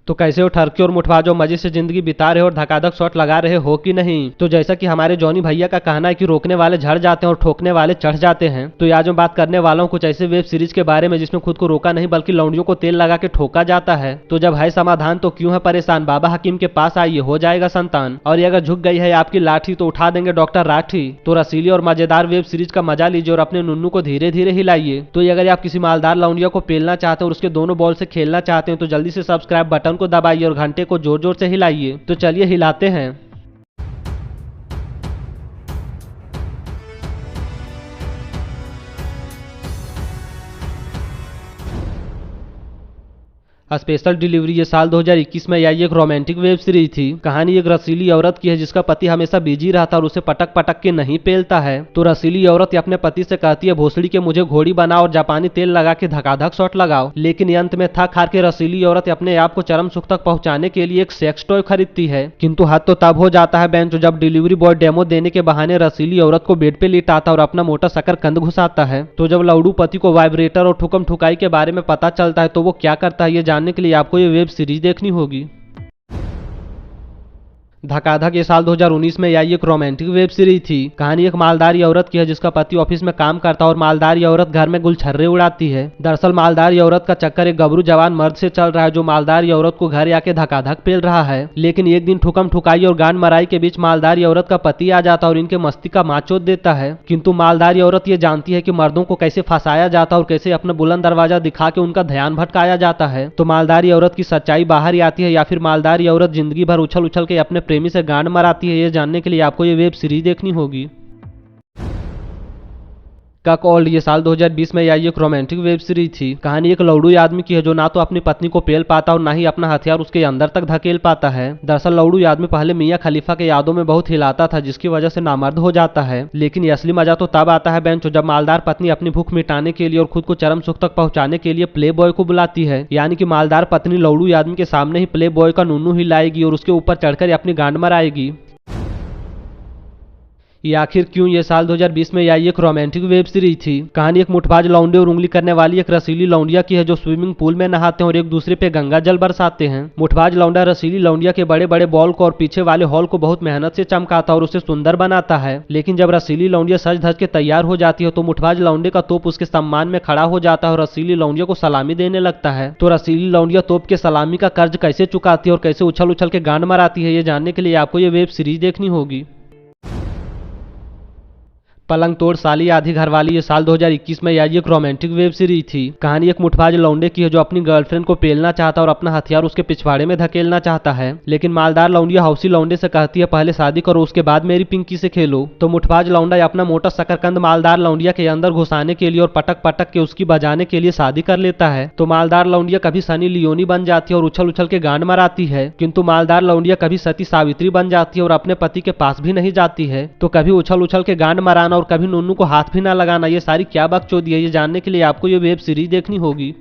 तो कैसे हो ठरके और मुठबाजो, मजे से जिंदगी बिता रहे हो और धकाधक शॉट लगा रहे हो कि नहीं। तो जैसा कि हमारे जॉनी भैया का कहना है कि रोकने वाले झड़ जाते हैं और ठोकने वाले चढ़ जाते हैं, तो आज मैं बात करने वाला हूँ कुछ ऐसे वेब सीरीज के बारे में जिसमें खुद को रोका नहीं बल्कि लौंडियों को तेल लगा के ठोका जाता है। तो जब है समाधान तो क्यों है परेशान, बाबा हकीम के पास आइए, हो जाएगा संतान। और ये अगर झुक गई है आपकी लाठी तो उठा देंगे डॉक्टर राठी। तो रसीली और मजेदार वेब सीरीज का मजा लीजिए और अपने नुन्नू को धीरे धीरे हिलाइए। तो ये अगर आप किसी मालदार लौंडिया को पेलना चाहते हैं और उसके दोनों बॉल से खेलना चाहते हैं तो जल्दी से सब्सक्राइब बटन को दबाइए और घंटे को जोर जोर से हिलाइए। तो चलिए हिलाते हैं। स्पेशल डिलीवरी ये साल 2021 में आई एक रोमांटिक वेब सीरीज थी। कहानी एक रसीली औरत की है जिसका पति हमेशा बिजी रहता और उसे पटक पटक के नहीं पेलता है। तो रसीली औरत अपने पति से कहती है भोसड़ी के मुझे घोड़ी बनाओ और जापानी तेल लगा के धकाधक शॉट लगाओ। लेकिन अंत में थक हार के रसीली औरत अपने आप को चरम सुख तक पहुंचाने के लिए एक सेक्स टॉय खरीदती है। किंतु हद तो तब हो जाता है बेंचो जब डिलीवरी बॉय डेमो देने के बहाने रसीली औरत को बेड पे लिटाता और अपना मोटा शक्कर कंद घुसाता है। तो जब लौडू पति को वाइब्रेटर और ठुकम ठुकाई के बारे में पता चलता है तो वो क्या करता है ये जानने के लिए आपको ये वेब सीरीज देखनी होगी। धकाधक ये साल 2019 में आई एक रोमांटिक वेब सीरीज थी। कहानी एक मालदारी औरत की है जिसका पति ऑफिस में काम करता है और मालदारी औरत घर में गुलछर्रे उड़ाती है। दरअसल मालदारी औरत का चक्कर एक गबरू जवान मर्द से चल रहा है जो मालदारी औरत को घर आके धकाधक पेल रहा है। लेकिन एक दिन ठुकम ठुकाई और गांड मराई के बीच मालदारी औरत का पति आ जाता और इनके मस्ती का माचोद देता है। किंतु मालदारी औरत ये जानती है कि मर्दों को कैसे फंसाया जाता और कैसे अपना बुलंद दरवाजा दिखा के उनका ध्यान भटकाया जाता है। तो मालदारी औरत की सच्चाई बाहर ही आती है या फिर मालदारी औरत जिंदगी भर उछल उछल के अपने प्रेमी से गांड मरा है। ये जानने के लिए आपको ये वेब सीरीज देखनी होगी। कक ओल्ड ये साल 2020 में आई एक रोमांटिक वेब सीरीज थी। कहानी एक लौड़ू आदमी की है जो ना तो अपनी पत्नी को पेल पाता और ना ही अपना हथियार उसके अंदर तक धकेल पाता है। दरअसल लौड़ू आदमी पहले मियां खलीफा के यादों में बहुत हिलाता था जिसकी वजह से नामर्द हो जाता है। लेकिन ये असली मजा तो तब आता है बेंचो जब मालदार पत्नी अपनी भूख मिटाने के लिए और खुद को चरम सुख तक पहुंचाने के लिए प्ले बॉय को बुलाती है। यानी कि मालदार पत्नी लौड़ू आदमी के सामने ही प्ले बॉय का नुन्नू हिलाएगी और उसके ऊपर चढ़कर अपनी गांड मराएगी। ये आखिर क्यों ये साल 2020 में आई एक रोमांटिक वेब सीरीज थी। कहानी एक मुठबाज लौंडे और उंगली करने वाली एक रसीली लौंडिया की है जो स्विमिंग पूल में नहाते हैं और एक दूसरे पे गंगा जल बरसाते हैं। मुठबाज लौंडा रसीली लौंडिया के बड़े बड़े बॉल को और पीछे वाले हॉल को बहुत मेहनत से चमकाता और उसे सुंदर बनाता है। लेकिन जब रसीली लौंडिया सज धज के तैयार हो जाती है तो मुठबाज लौंडे का तोप उसके सम्मान में खड़ा हो जाता है और रसीली लौंडिया को सलामी देने लगता है। तो रसीली लौंडिया तोप के सलामी का कर्ज कैसे चुकाती है और कैसे उछल उछल के गांड मराती है ये जानने के लिए आपको ये वेब सीरीज देखनी होगी। पलंग तोड़ साली आधी घरवाली ये साल 2021 में आई एक रोमांटिक वेब सीरीज थी। कहानी एक मुठबाज लौंडे की है जो अपनी गर्लफ्रेंड को पेलना चाहता और अपना हथियार उसके पिछवाड़े में धकेलना चाहता है। लेकिन मालदार लौंडिया हौसी लौंडे से कहती है पहले शादी करो उसके बाद मेरी पिंकी से खेलो। तो मुठबाज लौंडा अपना मोटा शकरकंद मालदार लौंडिया के अंदर घुसाने के लिए और पटक पटक के उसकी बजाने के लिए शादी कर लेता है। तो मालदार लौंडिया कभी सनी लियोनी बन जाती है और उछल उछल के गांड मराती है। किंतु मालदार लौंडिया कभी सती सावित्री बन जाती है और अपने पति के पास भी नहीं जाती है। तो कभी उछल उछल के गांड मराना और कभी नुन्नू को हाथ भी ना लगाना, ये सारी क्या बकचोदी है ये जानने के लिए आपको ये वेब सीरीज देखनी होगी।